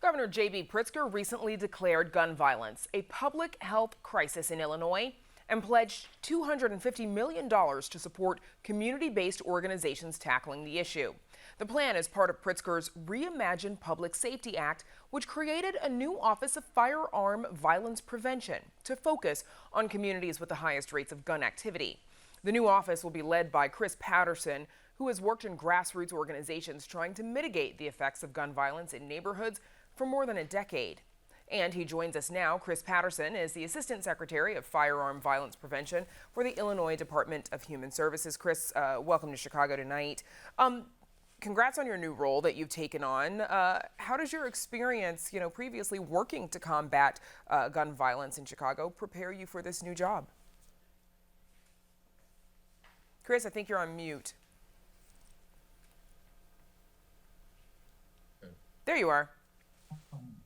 Governor J.B. Pritzker recently declared gun violence a public health crisis in Illinois and pledged $250 million to support community-based organizations tackling the issue. The plan is part of Pritzker's Reimagine Public Safety Act, which created a new Office of Firearm Violence Prevention to focus on communities with the highest rates of gun activity. The new office will be led by Chris Patterson, who has worked in grassroots organizations trying to mitigate the effects of gun violence in neighborhoods for more than a decade. And he joins us now. Chris Patterson is the Assistant Secretary of Firearm Violence Prevention for the Illinois Department of Human Services. Chris, welcome to Chicago tonight. Congrats on your new role that you've taken on. How does your experience, previously working to combat gun violence in Chicago prepare you for this new job? Chris, I think you're on mute. There you are.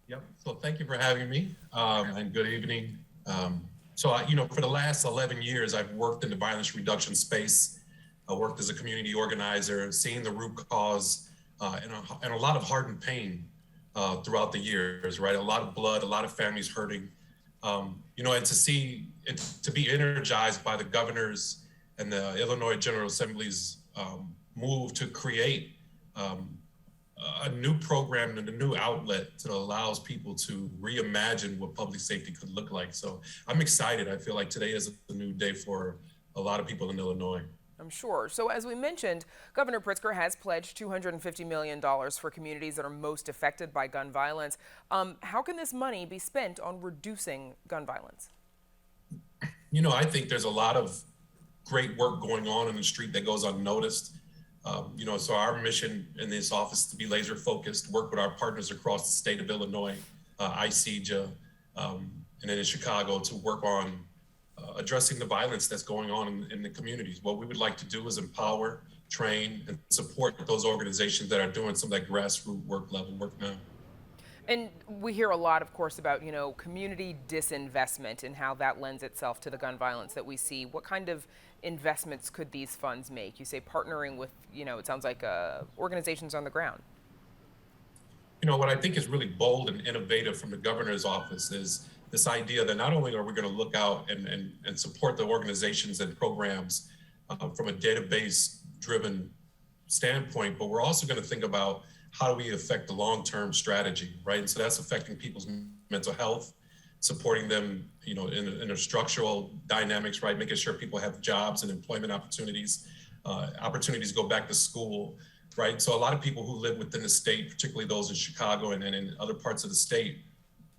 Yep. So thank you for having me, and good evening. For the last 11 years, I've worked in the violence reduction space. I worked as a community organizer, seeing the root cause and a lot of heart and pain throughout the years, right? A lot of blood, a lot of families hurting, and to see it, to be energized by the governors and the Illinois General Assembly's move to create a new program and a new outlet that allows people to reimagine what public safety could look like. So I'm excited. I feel like today is a new day for a lot of people in Illinois. I'm sure. So as we mentioned, Governor Pritzker has pledged $250 million for communities that are most affected by gun violence. How can this money be spent on reducing gun violence? I think there's a lot of great work going on in the street that goes unnoticed. So our mission in this office is to be laser focused, work with our partners across the state of Illinois, ICEJA, and then in Chicago to work on addressing the violence that's going on in the communities. What we would like to do is empower, train, and support those organizations that are doing some of that grassroots work now. And we hear a lot, of course, about, community disinvestment and how that lends itself to the gun violence that we see. What kind of investments could these funds make? You say partnering with, it sounds like organizations on the ground. What I think is really bold and innovative from the governor's office is this idea that not only are we going to look out and support the organizations and programs from a database-driven standpoint, but we're also going to think about how do we affect the long-term strategy, right? And so that's affecting people's mental health, supporting them, in their structural dynamics, right? Making sure people have jobs and employment opportunities, opportunities to go back to school, right? So a lot of people who live within the state, particularly those in Chicago and in other parts of the state,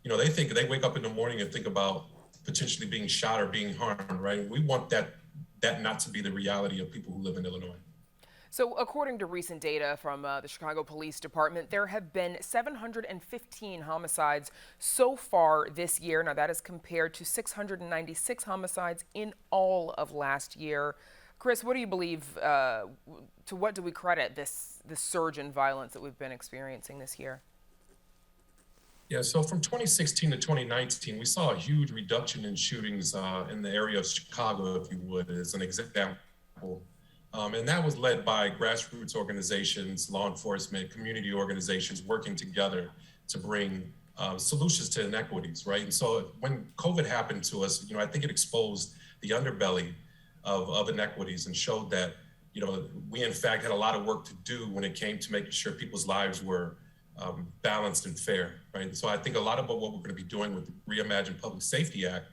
they wake up in the morning and think about potentially being shot or being harmed, right? We want that not to be the reality of people who live in Illinois. So according to recent data from the Chicago Police Department, there have been 715 homicides so far this year. Now that is compared to 696 homicides in all of last year. Chris, what do you believe, to what do we credit this surge in violence that we've been experiencing this year? Yeah, so from 2016 to 2019, we saw a huge reduction in shootings in the area of Chicago, if you would, as an example. And that was led by grassroots organizations, law enforcement, community organizations working together to bring solutions to inequities, right? And so when COVID happened to us, I think it exposed the underbelly of inequities and showed that, we in fact had a lot of work to do when it came to making sure people's lives were balanced and fair, right? And so I think a lot of what we're going to be doing with the Reimagine Public Safety Act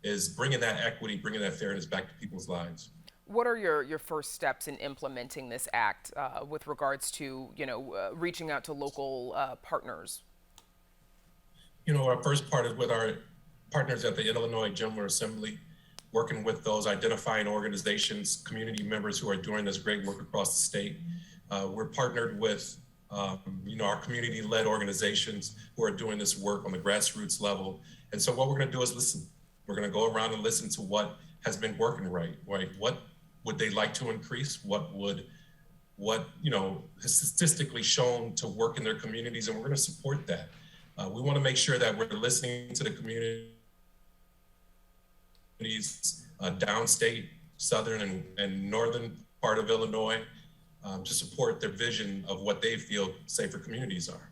is bringing that equity, bringing that fairness back to people's lives. What are your first steps in implementing this act with regards to, reaching out to local partners? Our first part is with our partners at the Illinois General Assembly, working with those identifying organizations, community members who are doing this great work across the state. We're partnered with, our community-led organizations who are doing this work on the grassroots level. And so what we're going to do is listen. We're going to go around and listen to what has been working right? What would they like to increase? What has statistically shown to work in their communities, and we're going to support that. We want to make sure that we're listening to the communities downstate, southern and northern part of Illinois to support their vision of what they feel safer communities are.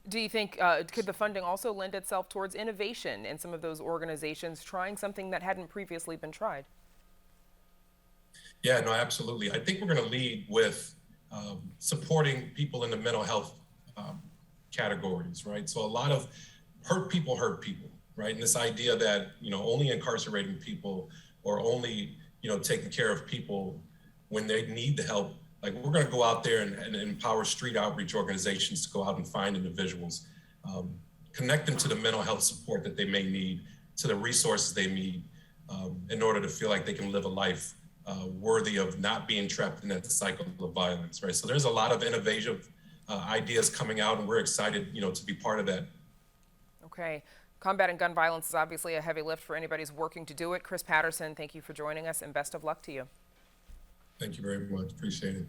Do you think could the funding also lend itself towards innovation in some of those organizations trying something that hadn't previously been tried? Yeah, no, absolutely. I think we're going to lead with supporting people in the mental health um, categories, right? So a lot of hurt people, right? And this idea that, only incarcerating people or only, taking care of people when they need the help. Like, we're going to go out there and empower street outreach organizations to go out and find individuals, connect them to the mental health support that they may need, to the resources they need in order to feel like they can live a life worthy of not being trapped in that cycle of violence, right? So there's a lot of innovative ideas coming out, and we're excited, to be part of that. Okay. Combating gun violence is obviously a heavy lift for anybody who's working to do it. Chris Patterson, thank you for joining us and best of luck to you. Thank you very much. Appreciate it.